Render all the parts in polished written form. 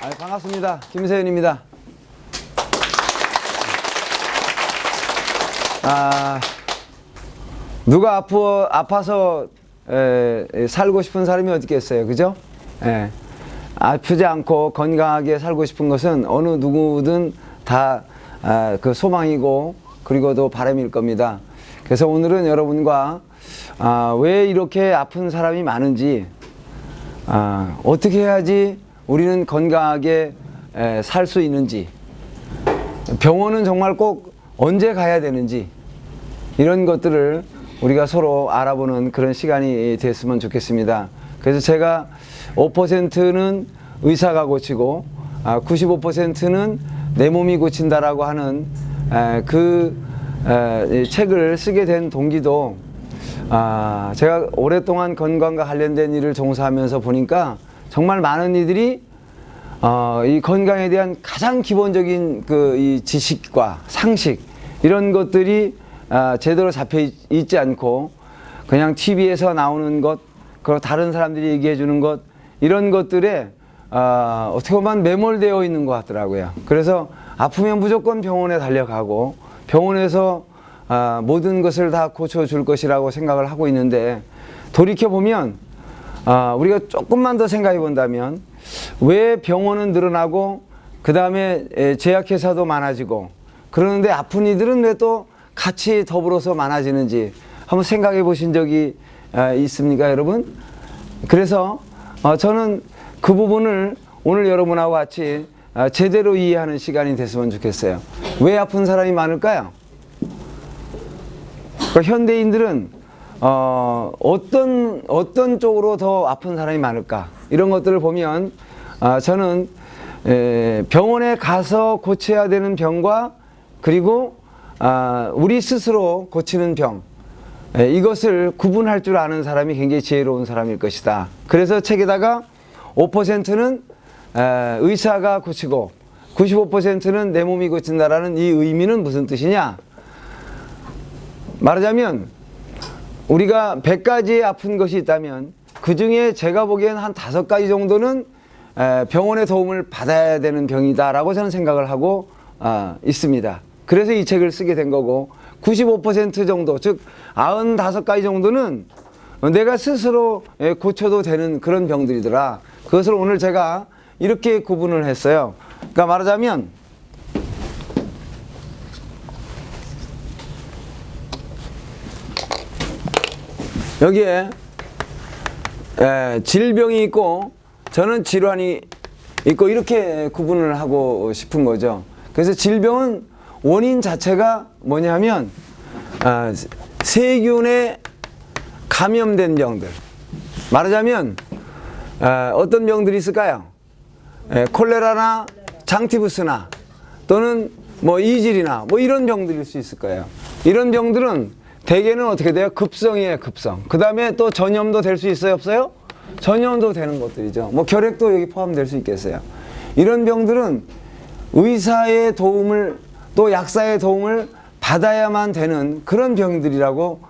반갑습니다. 김세윤입니다. 누가 아파서 살고 싶은 사람이 어디 있겠어요, 그죠? 아프지 않고 건강하게 살고 싶은 것은 어느 누구든 다 그 소망이고 그리고 또 바람일 겁니다. 그래서 오늘은 여러분과 왜 이렇게 아픈 사람이 많은지, 어떻게 해야지 우리는 건강하게 살 수 있는지, 병원은 정말 꼭 언제 가야 되는지, 이런 것들을 우리가 서로 알아보는 그런 시간이 됐으면 좋겠습니다. 그래서 제가 5%는 의사가 고치고 95%는 내 몸이 고친다라고 하는 책을 쓰게 된 동기도, 제가 오랫동안 건강과 관련된 일을 종사하면서 보니까 정말 많은 이들이 이 건강에 대한 가장 기본적인 이 지식과 상식, 이런 것들이 제대로 잡혀 있지 않고 그냥 TV에서 나오는 것, 그리고 다른 사람들이 얘기해 주는 것, 이런 것들에 어떻게 보면 매몰되어 있는 것 같더라고요. 그래서 아프면 무조건 병원에 달려가고 병원에서 모든 것을 다 고쳐줄 것이라고 생각을 하고 있는데, 돌이켜보면 우리가 조금만 더 생각해 본다면 왜 병원은 늘어나고 그 다음에 제약회사도 많아지고 그러는데 아픈 이들은 왜 또 같이 더불어서 많아지는지 한번 생각해 보신 적이 있습니까, 여러분? 그래서 저는 그 부분을 오늘 여러분하고 같이 제대로 이해하는 시간이 됐으면 좋겠어요. 왜 아픈 사람이 많을까요? 현대인들은 어떤 쪽으로 더 아픈 사람이 많을까? 이런 것들을 보면 저는 병원에 가서 고쳐야 되는 병과 그리고 우리 스스로 고치는 병, 이것을 구분할 줄 아는 사람이 굉장히 지혜로운 사람일 것이다. 그래서 책에다가 5%는 의사가 고치고 95%는 내 몸이 고친다라는 이 의미는 무슨 뜻이냐? 말하자면 우리가 100가지의 아픈 것이 있다면 그 중에 제가 보기엔 한 5가지 정도는 병원의 도움을 받아야 되는 병이다라고 저는 생각을 하고 있습니다. 그래서 이 책을 쓰게 된 거고, 95% 정도, 즉 95가지 정도는 내가 스스로 고쳐도 되는 그런 병들이더라. 그것을 오늘 제가 이렇게 구분을 했어요. 그러니까 말하자면 여기에 질병이 있고 저는 질환이 있고, 이렇게 구분을 하고 싶은 거죠. 그래서 질병은 원인 자체가 뭐냐면 세균에 감염된 병들, 말하자면 어떤 병들이 있을까요? 콜레라나 장티푸스나 또는 뭐 이질이나 뭐 이런 병들일 수 있을 거예요. 이런 병들은 대개는 어떻게 돼요? 급성이에요, 급성. 그 다음에 또 전염도 될 수 있어요, 없어요? 전염도 되는 것들이죠. 뭐 결핵도 여기 포함될 수 있겠어요. 이런 병들은 의사의 도움을, 또 약사의 도움을 받아야만 되는 그런 병들이라고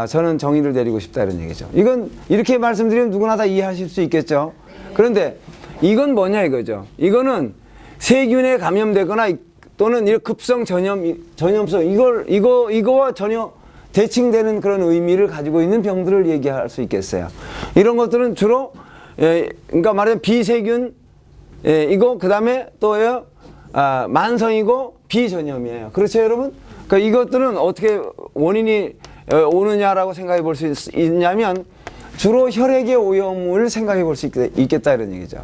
저는 정의를 내리고 싶다, 이런 얘기죠. 이건 이렇게 말씀드리면 누구나 다 이해하실 수 있겠죠. 그런데 이건 뭐냐 이거죠. 이거는 세균에 감염되거나 또는 이 급성 전염성, 이거와 전혀 대칭되는 그런 의미를 가지고 있는 병들을 얘기할 수 있겠어요. 이런 것들은 주로 그러니까 말하자면 비세균 이거, 그 다음에 또요 만성이고 비전염이에요. 그렇죠, 여러분? 그러니까 이것들은 어떻게 원인이 오느냐라고 생각해 볼 수 있냐면 주로 혈액의 오염을 생각해 볼 수 있겠다, 이런 얘기죠.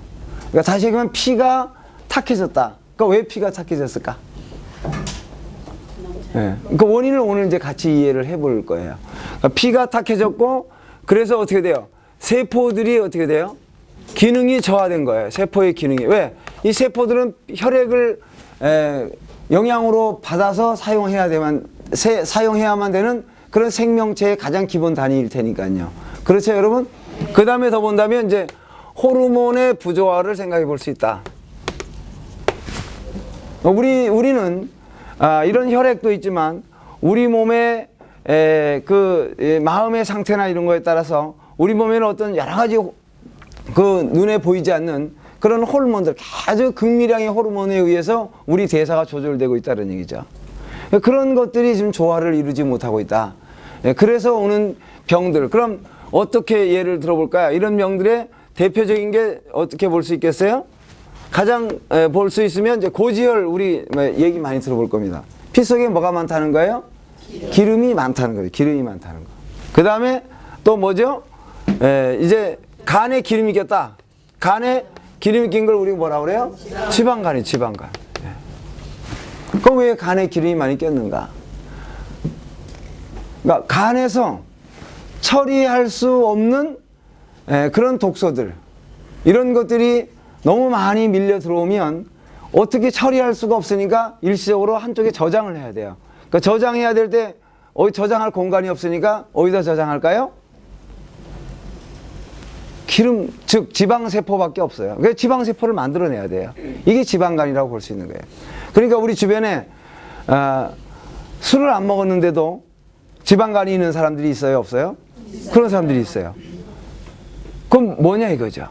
그러니까 다시 얘기하면 피가 탁해졌다. 그러니까 왜 피가 탁해졌을까? 그 원인을 오늘 이제 같이 이해를 해볼 거예요. 그러니까 피가 탁해졌고, 그래서 어떻게 돼요? 세포들이 어떻게 돼요? 기능이 저하된 거예요. 세포의 기능이. 왜? 이 세포들은 혈액을 영양으로 받아서 사용해야만 되는 그런 생명체의 가장 기본 단위일 테니까요. 그렇죠, 여러분? 그 다음에 더 본다면 이제 호르몬의 부조화를 생각해 볼 수 있다. 우리는 이런 혈액도 있지만 우리 몸의 마음의 상태나 이런 거에 따라서 우리 몸에는 어떤 여러 가지 눈에 보이지 않는 그런 호르몬들, 아주 극미량의 호르몬에 의해서 우리 대사가 조절되고 있다는 얘기죠. 그런 것들이 지금 조화를 이루지 못하고 있다. 그래서 오는 병들, 그럼 어떻게 예를 들어볼까요? 이런 병들의 대표적인 게 어떻게 볼 수 있겠어요? 가장 볼 수 있으면 이제 고지혈, 우리 얘기 많이 들어볼 겁니다. 피 속에 뭐가 많다는 거예요? 기름이 많다는 거예요. 기름이 많다는 거. 그 다음에 또 뭐죠? 이제 간에 기름이 꼈다. 간에 기름이 낀 걸 우리가 뭐라 그래요? 지방간이, 지방간. 그럼 왜 간에 기름이 많이 꼈는가? 그러니까 간에서 처리할 수 없는 그런 독소들, 이런 것들이 너무 많이 밀려 들어오면 어떻게 처리할 수가 없으니까 일시적으로 한쪽에 저장을 해야 돼요. 그러니까 저장해야 될 때 어디 저장할 공간이 없으니까 어디다 저장할까요? 기름, 즉 지방세포밖에 없어요. 그래서 지방세포를 만들어내야 돼요. 이게 지방간이라고 볼 수 있는 거예요. 그러니까 우리 주변에 술을 안 먹었는데도 지방간이 있는 사람들이 있어요, 없어요? 그런 사람들이 있어요. 그럼 뭐냐 이거죠.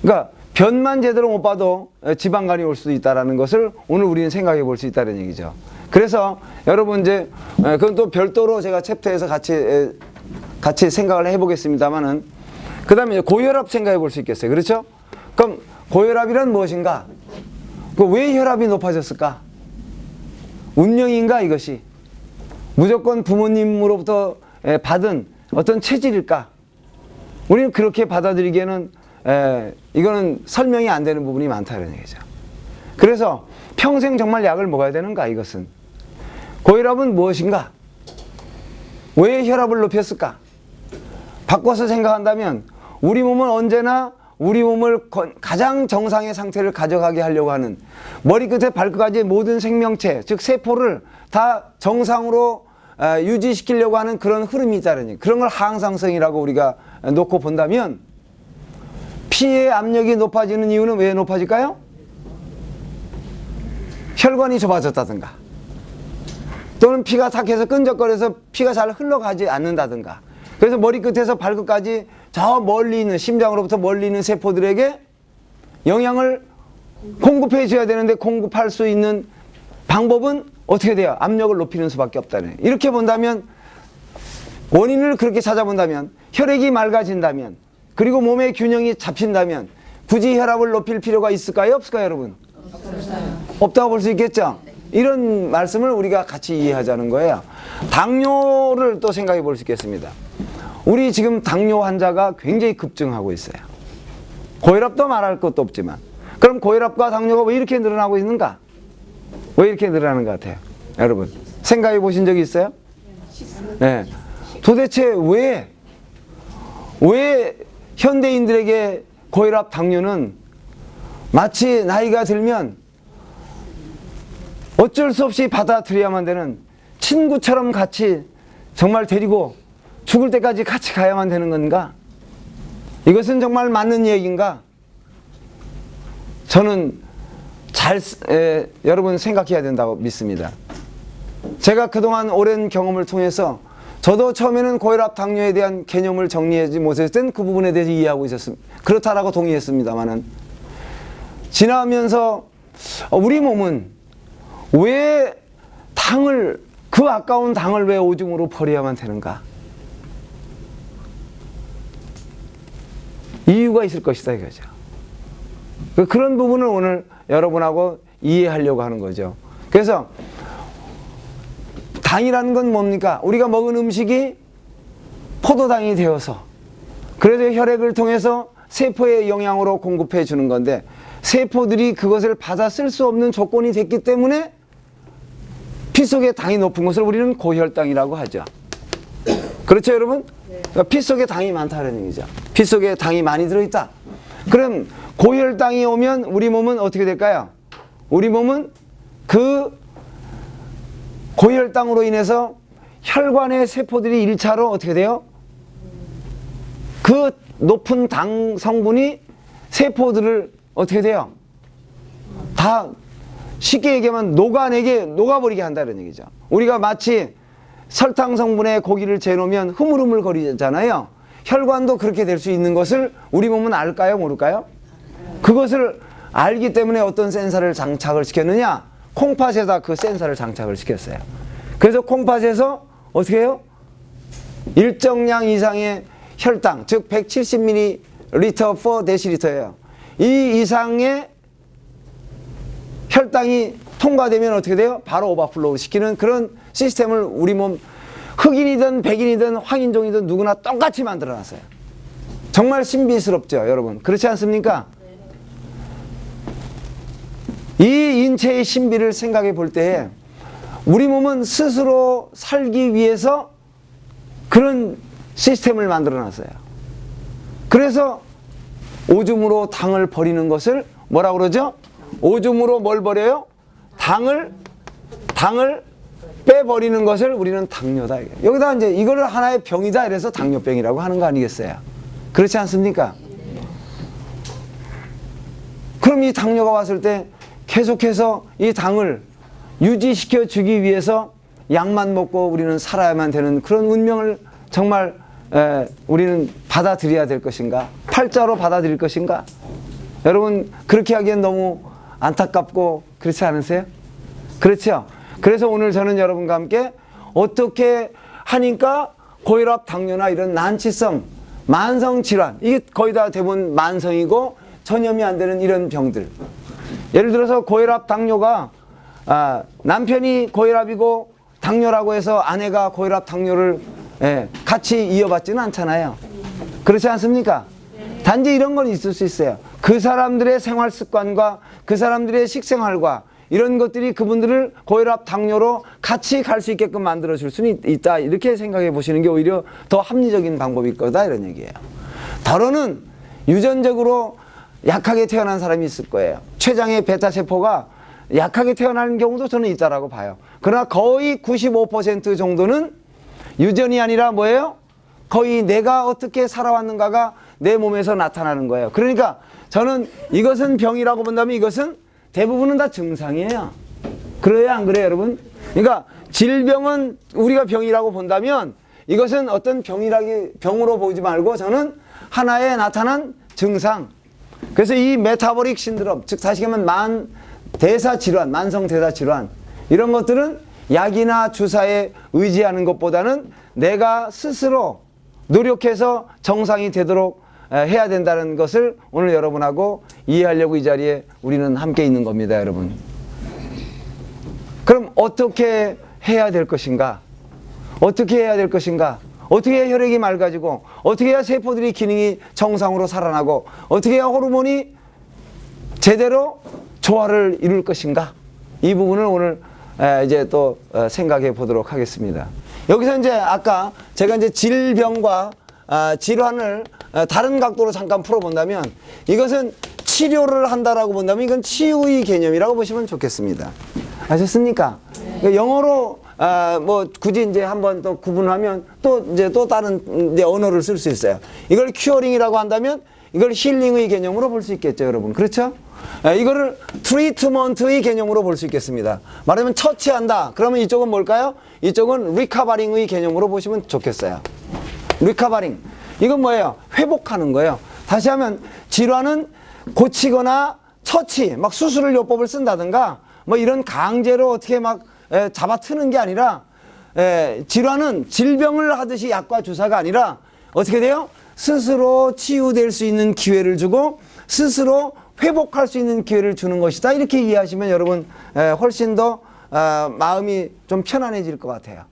그러니까 변만 제대로 못 봐도 지방간이 올 수도 있다는 것을 오늘 우리는 생각해 볼 수 있다는 얘기죠. 그래서 여러분 이제 그건 또 별도로 제가 챕터에서 같이 생각을 해보겠습니다만은, 그 다음에 고혈압 생각해 볼 수 있겠어요. 그렇죠? 그럼 고혈압이란 무엇인가? 왜 혈압이 높아졌을까? 운명인가 이것이? 무조건 부모님으로부터 받은 어떤 체질일까? 우리는 그렇게 받아들이기에는 이거는 설명이 안 되는 부분이 많다는 얘기죠. 그래서 평생 정말 약을 먹어야 되는가 이것은? 고혈압은 무엇인가? 왜 혈압을 높였을까? 바꿔서 생각한다면 우리 몸은 언제나 우리 몸을 가장 정상의 상태를 가져가게 하려고 하는, 머리끝에 발끝까지 모든 생명체, 즉 세포를 다 정상으로 유지시키려고 하는 그런 흐름이 있다는 얘기. 그런 걸 항상성이라고 우리가 놓고 본다면, 피의 압력이 높아지는 이유는 왜 높아질까요? 혈관이 좁아졌다든가, 또는 피가 탁해서 끈적거려서 피가 잘 흘러가지 않는다든가, 그래서 머리끝에서 발끝까지 저 멀리 있는, 심장으로부터 멀리 있는 세포들에게 영양을 공급해 줘야 되는데 공급할 수 있는 방법은 어떻게 돼요? 압력을 높이는 수밖에 없다네. 이렇게 본다면, 원인을 그렇게 찾아본다면, 혈액이 맑아진다면, 그리고 몸의 균형이 잡힌다면 굳이 혈압을 높일 필요가 있을까요? 없을까요, 여러분? 없다고 볼 수 있겠죠? 이런 말씀을 우리가 같이 이해하자는 거예요. 당뇨를 또 생각해 볼 수 있겠습니다. 우리 지금 당뇨 환자가 굉장히 급증하고 있어요. 고혈압도 말할 것도 없지만. 그럼 고혈압과 당뇨가 왜 이렇게 늘어나고 있는가? 왜 이렇게 늘어나는 것 같아요? 여러분 생각해 보신 적이 있어요? 네. 도대체 왜 현대인들에게 고혈압, 당뇨는 마치 나이가 들면 어쩔 수 없이 받아들여야만 되는, 친구처럼 같이 정말 데리고 죽을 때까지 같이 가야만 되는 건가? 이것은 정말 맞는 얘기인가? 저는 여러분 생각해야 된다고 믿습니다. 제가 그동안 오랜 경험을 통해서 저도 처음에는 고혈압, 당뇨에 대한 개념을 정리하지 못했을 땐 그 부분에 대해서 이해하고 있었습니다. 그렇다라고 동의했습니다만은, 지나면서 우리 몸은 왜 그 아까운 당을 왜 오줌으로 버려야만 되는가? 이유가 있을 것이다 이거죠. 그런 부분을 오늘 여러분하고 이해하려고 하는 거죠. 그래서 당이라는 건 뭡니까? 우리가 먹은 음식이 포도당이 되어서, 그래서 혈액을 통해서 세포의 영양으로 공급해 주는 건데, 세포들이 그것을 받아 쓸 수 없는 조건이 됐기 때문에 피 속에 당이 높은 것을 우리는 고혈당이라고 하죠. 그렇죠 여러분? 그러니까 피 속에 당이 많다는 얘기죠. 피 속에 당이 많이 들어있다. 그럼 고혈당이 오면 우리 몸은 어떻게 될까요? 우리 몸은 그 고혈당으로 인해서 혈관의 세포들이 1차로 어떻게 돼요? 그 높은 당 성분이 세포들을 어떻게 돼요? 다 쉽게 얘기하면 녹아버리게 한다는 얘기죠. 우리가 마치 설탕 성분의 고기를 재놓으면 흐물흐물 거리잖아요. 혈관도 그렇게 될 수 있는 것을 우리 몸은 알까요? 모를까요? 그것을 알기 때문에 어떤 센서를 장착을 시켰느냐? 콩팥에다 그 센서를 장착을 시켰어요. 그래서 콩팥에서 어떻게 해요? 일정량 이상의 혈당, 즉 170ml per 데시리터예요. 이 이상의 혈당이 통과되면 어떻게 돼요? 바로 오버플로우 시키는 그런 시스템을 우리 몸, 흑인이든 백인이든 황인종이든 누구나 똑같이 만들어놨어요. 정말 신비스럽죠, 여러분. 그렇지 않습니까? 이 인체의 신비를 생각해 볼 때에 우리 몸은 스스로 살기 위해서 그런 시스템을 만들어놨어요. 그래서 오줌으로 당을 버리는 것을 뭐라고 그러죠? 오줌으로 뭘 버려요? 당을 빼버리는 것을 우리는 당뇨다. 여기다 이제 이거를 하나의 병이다 이래서 당뇨병이라고 하는 거 아니겠어요? 그렇지 않습니까? 그럼 이 당뇨가 왔을 때 계속해서 이 당을 유지시켜 주기 위해서 약만 먹고 우리는 살아야만 되는 그런 운명을 정말 우리는 받아들여야 될 것인가? 팔자로 받아들일 것인가? 여러분 그렇게 하기엔 너무 안타깝고 그렇지 않으세요? 그렇죠? 그래서 오늘 저는 여러분과 함께 어떻게 하니까 고혈압, 당뇨나 이런 난치성, 만성질환, 이게 거의 다 대부분 만성이고 전염이 안 되는 이런 병들. 예를 들어서 고혈압, 당뇨가 남편이 고혈압이고 당뇨라고 해서 아내가 고혈압, 당뇨를 같이 이어받지는 않잖아요. 그렇지 않습니까? 단지 이런 건 있을 수 있어요. 그 사람들의 생활 습관과 그 사람들의 식생활과 이런 것들이 그분들을 고혈압, 당뇨로 같이 갈 수 있게끔 만들어줄 수는 있다. 이렇게 생각해 보시는 게 오히려 더 합리적인 방법일 거다. 이런 얘기예요. 더러는 유전적으로 약하게 태어난 사람이 있을 거예요. 췌장의 베타세포가 약하게 태어나는 경우도 저는 있다라고 봐요. 그러나 거의 95% 정도는 유전이 아니라 뭐예요? 거의 내가 어떻게 살아왔는가가 내 몸에서 나타나는 거예요. 그러니까 저는 이것은 병이라고 본다면 이것은 대부분은 다 증상이에요. 그래요, 안 그래요, 여러분? 그러니까 질병은 우리가 병이라고 본다면 이것은 어떤 병으로 보지 말고 저는 하나의 나타난 증상. 그래서 이 메타보릭 신드롬, 즉 다시 말하면 대사질환, 만성대사질환 이런 것들은 약이나 주사에 의지하는 것보다는 내가 스스로 노력해서 정상이 되도록 해야 된다는 것을 오늘 여러분하고 이해하려고 이 자리에 우리는 함께 있는 겁니다, 여러분. 그럼 어떻게 해야 될 것인가? 어떻게 해야 될 것인가? 어떻게 해야 혈액이 맑아지고 어떻게 해야 세포들이 기능이 정상으로 살아나고 어떻게 해야 호르몬이 제대로 조화를 이룰 것인가? 이 부분을 오늘 이제 또 생각해 보도록 하겠습니다. 여기서 이제 아까 제가 이제 질병과 질환을 다른 각도로 잠깐 풀어본다면 이것은 치료를 한다라고 본다면 이건 치유의 개념이라고 보시면 좋겠습니다. 아셨습니까? 그러니까 영어로 뭐 굳이 이제 한번 또 구분하면 또 다른 이제 언어를 쓸 수 있어요. 이걸 큐어링이라고 한다면 이걸 힐링의 개념으로 볼 수 있겠죠, 여러분. 그렇죠? 이거를 트리트먼트의 개념으로 볼 수 있겠습니다. 말하면 처치한다. 그러면 이쪽은 뭘까요? 이쪽은 리커버링의 개념으로 보시면 좋겠어요. 리커버링. 이건 뭐예요? 회복하는 거예요. 다시 하면 질환은 고치거나 처치, 막 수술을 요법을 쓴다든가 뭐 이런 강제로 어떻게 막 잡아트는 게 아니라 질환은 질병을 하듯이 약과 주사가 아니라 어떻게 돼요? 스스로 치유될 수 있는 기회를 주고 스스로 회복할 수 있는 기회를 주는 것이다. 이렇게 이해하시면 여러분 훨씬 더 마음이 좀 편안해질 것 같아요.